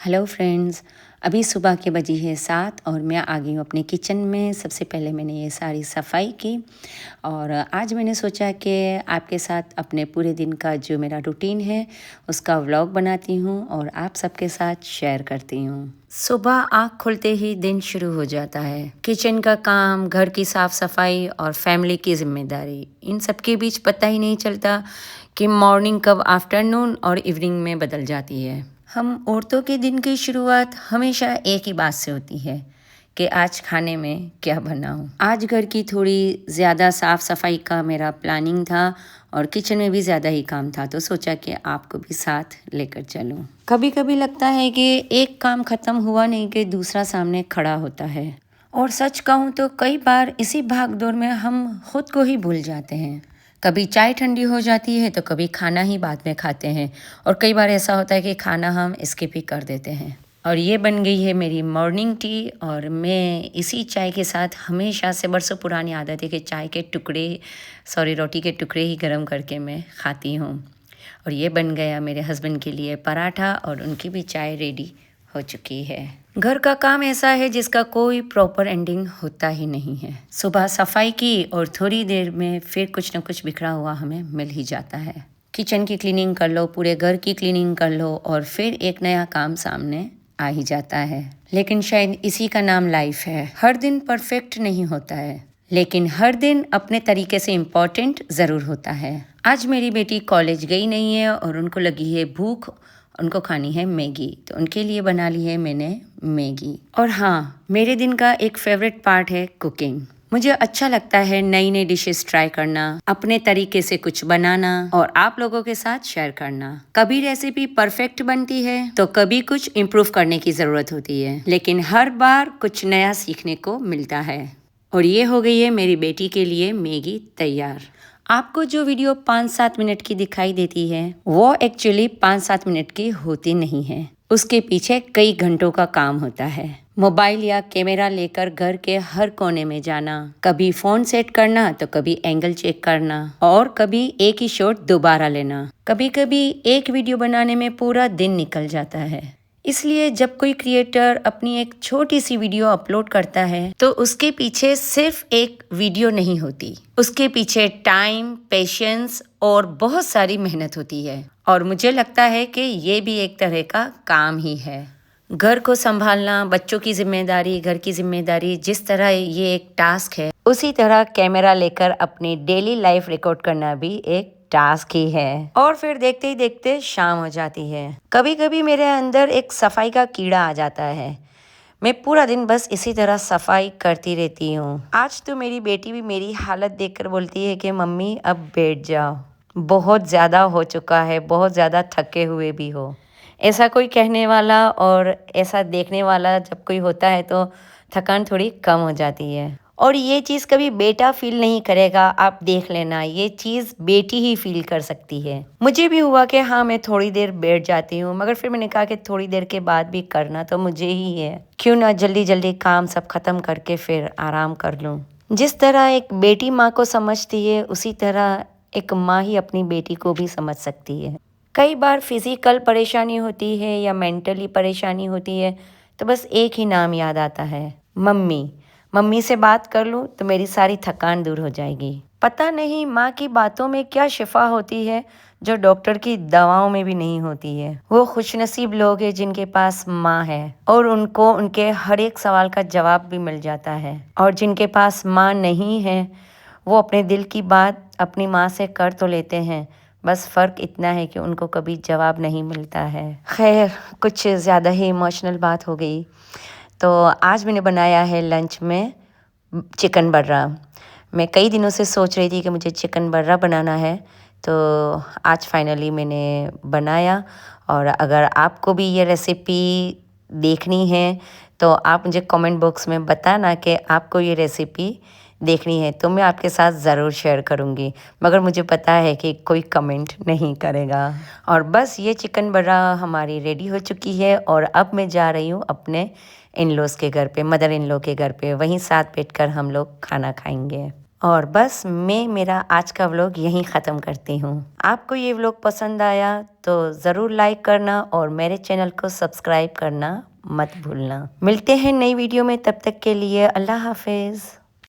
Hello friends. अभी सुबह के बजी है 7 और मैं आ गई हूँ अपने किचन में। सबसे पहले मैंने ये सारी सफाई की और आज मैंने सोचा कि आपके साथ अपने पूरे दिन का जो मेरा रूटीन है उसका व्लॉग बनाती हूँ और आप सबके साथ शेयर करती हूँ। सुबह आँख खुलते ही दिन शुरू हो जाता है। किचन का काम, घर की साफ़ सफाई और फैमिली की जिम्मेदारी, इन सब के बीच पता ही नहीं चलता कि मॉर्निंग कब आफ्टरनून और इवनिंग में बदल जाती है। हम औरतों के दिन की शुरुआत हमेशा एक ही बात से होती है कि आज खाने में क्या बनाऊं। आज घर की थोड़ी ज़्यादा साफ़ सफाई का मेरा प्लानिंग था और किचन में भी ज़्यादा ही काम था, तो सोचा कि आपको भी साथ लेकर चलूं। कभी कभी लगता है कि एक काम ख़त्म हुआ नहीं कि दूसरा सामने खड़ा होता है, और सच कहूँ तो कई बार इसी भागदौड़ में हम खुद को ही भूल जाते हैं। कभी चाय ठंडी हो जाती है तो कभी खाना ही बाद में खाते हैं, और कई बार ऐसा होता है कि खाना हम स्किप ही कर देते हैं। और ये बन गई है मेरी मॉर्निंग टी, और मैं इसी चाय के साथ हमेशा से बरसों पुरानी आदत है कि चाय के टुकड़े रोटी के टुकड़े ही गर्म करके मैं खाती हूँ। और ये बन गया मेरे हस्बैंड के लिए पराठा, और उनकी भी चाय रेडी हो चुकी है। घर का काम ऐसा है जिसका कोई प्रॉपर एंडिंग होता ही नहीं है। सुबह सफाई की और थोड़ी देर में फिर कुछ न कुछ बिखरा हुआ हमें मिल ही जाता है। किचन की क्लीनिंग कर लो, पूरे घर की क्लीनिंग कर लो, और फिर एक नया काम सामने आ ही जाता है। लेकिन शायद इसी का नाम लाइफ है। हर दिन परफेक्ट नहीं होता है, लेकिन हर दिन अपने तरीके से इम्पोर्टेंट ज़रूर होता है। आज मेरी बेटी कॉलेज गई नहीं है और उनको लगी है भूख, उनको खानी है मैगी, तो उनके लिए बना ली है मैंने मैगी। और हाँ, मेरे दिन का एक फेवरेट पार्ट है कुकिंग। मुझे अच्छा लगता है नई नई डिशेस ट्राई करना, अपने तरीके से कुछ बनाना और आप लोगों के साथ शेयर करना। कभी रेसिपी परफेक्ट बनती है तो कभी कुछ इम्प्रूव करने की ज़रूरत होती है, लेकिन हर बार कुछ नया सीखने को मिलता है। और ये हो गई है मेरी बेटी के लिए मैगी तैयार। आपको जो वीडियो 5-7 मिनट की दिखाई देती है वो एक्चुअली 5-7 मिनट की होती नहीं है। उसके पीछे कई घंटों का काम होता है। मोबाइल या कैमरा लेकर घर के हर कोने में जाना, कभी फोन सेट करना तो कभी एंगल चेक करना, और कभी एक ही शॉट दोबारा लेना। कभी कभी एक वीडियो बनाने में पूरा दिन निकल जाता है। इसलिए जब कोई क्रिएटर अपनी एक छोटी सी वीडियो अपलोड करता है तो उसके पीछे सिर्फ एक वीडियो नहीं होती, उसके पीछे टाइम, पेशेंस और बहुत सारी मेहनत होती है। और मुझे लगता है कि ये भी एक तरह का काम ही है। घर को संभालना, बच्चों की जिम्मेदारी, घर की जिम्मेदारी, जिस तरह ये एक टास्क है, उसी तरह कैमरा लेकर अपनी डेली लाइफ रिकॉर्ड करना भी एक टास्क ही है। और फिर देखते ही देखते शाम हो जाती है। कभी कभी मेरे अंदर एक सफाई का कीड़ा आ जाता है। मैं पूरा दिन बस इसी तरह सफाई करती रहती हूँ। आज तो मेरी बेटी भी मेरी हालत देखकर बोलती है कि मम्मी अब बैठ जाओ, बहुत ज़्यादा हो चुका है, बहुत ज़्यादा थके हुए भी हो। ऐसा कोई कहने वाला और ऐसा देखने वाला जब कोई होता है तो थकान थोड़ी कम हो जाती है। और ये चीज़ कभी बेटा फील नहीं करेगा, आप देख लेना, ये चीज़ बेटी ही फील कर सकती है। मुझे भी हुआ कि हाँ, मैं थोड़ी देर बैठ जाती हूँ, मगर फिर मैंने कहा कि थोड़ी देर के बाद भी करना तो मुझे ही है, क्यों ना जल्दी जल्दी काम सब खत्म करके फिर आराम कर लूँ। जिस तरह एक बेटी माँ को समझती है, उसी तरह एक माँ ही अपनी बेटी को भी समझ सकती है। कई बार फिजिकल परेशानी होती है या मेंटली परेशानी होती है तो बस एक ही नाम याद आता है, मम्मी। मम्मी से बात कर लूँ तो मेरी सारी थकान दूर हो जाएगी। पता नहीं माँ की बातों में क्या शिफा होती है जो डॉक्टर की दवाओं में भी नहीं होती है। वो खुशनसीब लोग हैं जिनके पास माँ है और उनको उनके हर एक सवाल का जवाब भी मिल जाता है, और जिनके पास माँ नहीं है वो अपने दिल की बात अपनी माँ से कर तो लेते हैं, बस फ़र्क इतना है कि उनको कभी जवाब नहीं मिलता है। खैर, कुछ ज़्यादा ही इमोशनल बात हो गई। तो आज मैंने बनाया है लंच में चिकन बर्रा। मैं कई दिनों से सोच रही थी कि मुझे चिकन बर्रा बनाना है, तो आज फाइनली मैंने बनाया। और अगर आपको भी ये रेसिपी देखनी है तो आप मुझे कमेंट बॉक्स में बताना कि आपको ये रेसिपी देखनी है, तो मैं आपके साथ ज़रूर शेयर करूँगी, मगर मुझे पता है कि कोई कमेंट नहीं करेगा। और बस ये चिकन बर्रा हमारी रेडी हो चुकी है, और अब मैं जा रही हूँ अपने इन लॉज़ के घर पे, मदर इन लॉ के घर पे, वहीं साथ बैठकर हम लोग खाना खाएंगे। और बस मैं मेरा आज का व्लॉग यहीं ख़त्म करती हूँ। आपको ये व्लॉग पसंद आया तो ज़रूर लाइक करना और मेरे चैनल को सब्सक्राइब करना मत भूलना। मिलते हैं नई वीडियो में, तब तक के लिए अल्लाह हाफिज़।